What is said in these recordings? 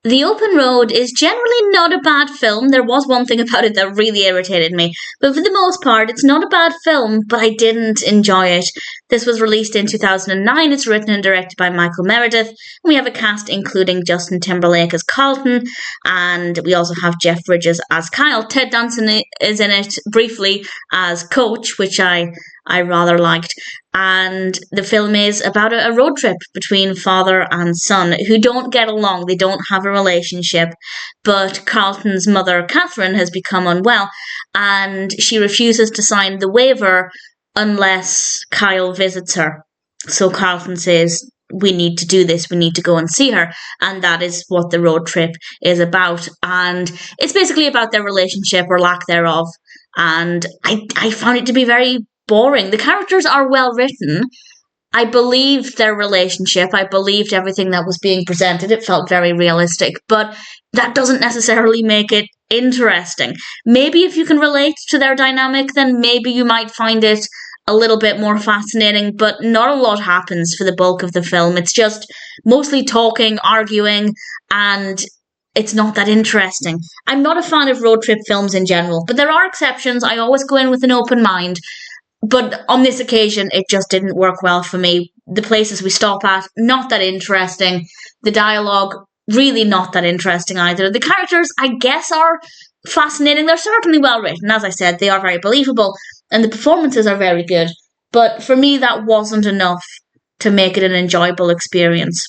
The Open Road is generally not a bad film. There was one thing about it that really irritated me. But for the most part, it's not a bad film, but I didn't enjoy it. This was released in 2009. It's written and directed by Michael Meredith. And we have a cast including Justin Timberlake as Carlton, and we also have Jeff Bridges as Kyle. Ted Danson is in it briefly as Coach, which I rather liked. And the film is about a road trip between father and son who don't get along. They don't have a relationship. But Carlton's mother, Katherine, has become unwell and she refuses to sign the waiver unless Kyle visits her. So Carlton says, we need to do this. We need to go and see her. And that is what the road trip is about. And it's basically about their relationship or lack thereof. And I found it to be very boring. The characters are well written. I believed their relationship. I believed everything that was being presented. It felt very realistic, but that doesn't necessarily make it interesting. Maybe if you can relate to their dynamic, then maybe you might find it a little bit more fascinating, but not a lot happens for the bulk of the film. It's just mostly talking, arguing, and it's not that interesting. I'm not a fan of road trip films in general, but there are exceptions. I always go in with an open mind. But on this occasion, it just didn't work well for me. The places we stop at, not that interesting. The dialogue, really not that interesting either. The characters, I guess, are fascinating. They're certainly well written. As I said, they are very believable. And the performances are very good. But for me, that wasn't enough to make it an enjoyable experience.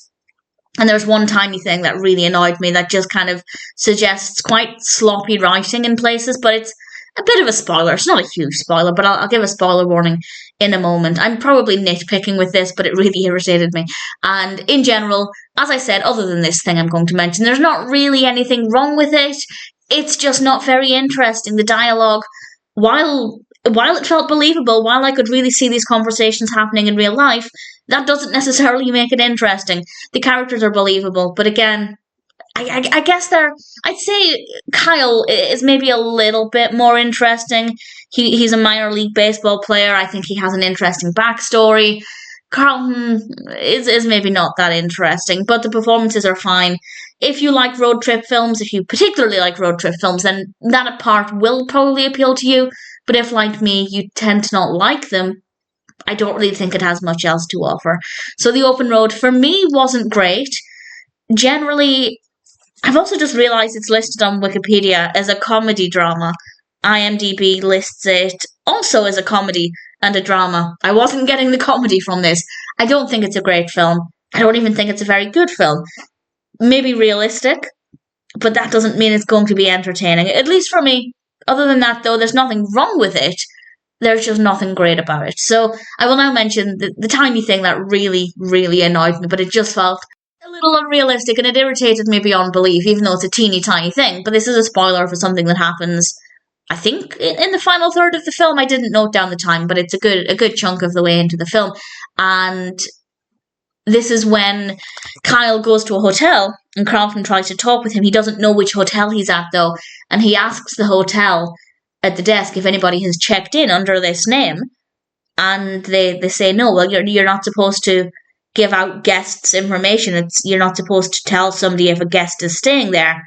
And there's one tiny thing that really annoyed me that just kind of suggests quite sloppy writing in places, but it's a bit of a spoiler. It's not a huge spoiler, but I'll give a spoiler warning in a moment. I'm probably nitpicking with this, but it really irritated me. And in general, as I said, other than this thing I'm going to mention, there's not really anything wrong with it. It's just not very interesting. The dialogue, while it felt believable, while I could really see these conversations happening in real life, that doesn't necessarily make it interesting. The characters are believable, but again, I guess I'd say Kyle is maybe a little bit more interesting. He's a minor league baseball player. I think he has an interesting backstory. Carlton is maybe not that interesting, but the performances are fine. If you like road trip films, if you particularly like road trip films, then that part will probably appeal to you. But if, like me, you tend to not like them, I don't really think it has much else to offer. So The Open Road, for me, wasn't great. Generally, I've also just realised it's listed on Wikipedia as a comedy drama. IMDb lists it also as a comedy and a drama. I wasn't getting the comedy from this. I don't think it's a great film. I don't even think it's a very good film. Maybe realistic, but that doesn't mean it's going to be entertaining. At least for me. Other than that, though, there's nothing wrong with it. There's just nothing great about it. So I will now mention the tiny thing that really, really annoyed me, but it just felt a little unrealistic and it irritated me beyond belief, even though it's a teeny tiny thing. But this is a spoiler for something that happens, I think, in the final third of the film. I didn't note down the time, but it's a good chunk of the way into the film. And this is when Kyle goes to a hotel and Carlton tries to talk with him. He doesn't know which hotel he's at, though, and he asks the hotel at the desk if anybody has checked in under this name, and they say no. Well, you're not supposed to give out guests' information. You're not supposed to tell somebody if a guest is staying there,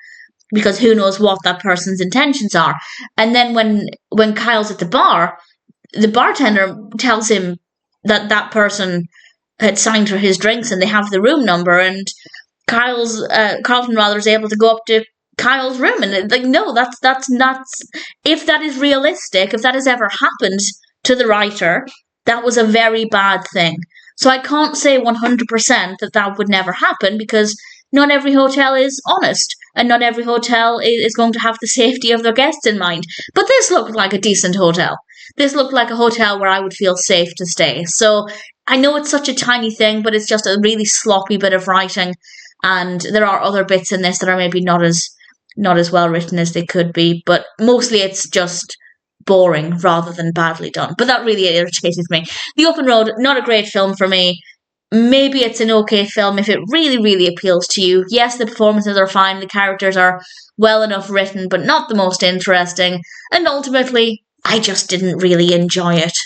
because who knows what that person's intentions are. And then when Kyle's at the bar, the bartender tells him that person had signed for his drinks and they have the room number, and Carlton rather is able to go up to Kyle's room, and like, no, that's not. If that is realistic, if that has ever happened to the writer, that was a very bad thing. So I can't say 100% that would never happen, because not every hotel is honest, and not every hotel is going to have the safety of their guests in mind. But this looked like a decent hotel. This looked like a hotel where I would feel safe to stay. So I know it's such a tiny thing, but it's just a really sloppy bit of writing, and there are other bits in this that are maybe not as well written as they could be, but mostly it's just boring rather than badly done. But that really irritated me. The Open Road, not a great film for me. Maybe it's an okay film if it really, really appeals to you. Yes, the performances are fine, the characters are well enough written, but not the most interesting, and ultimately, I just didn't really enjoy it.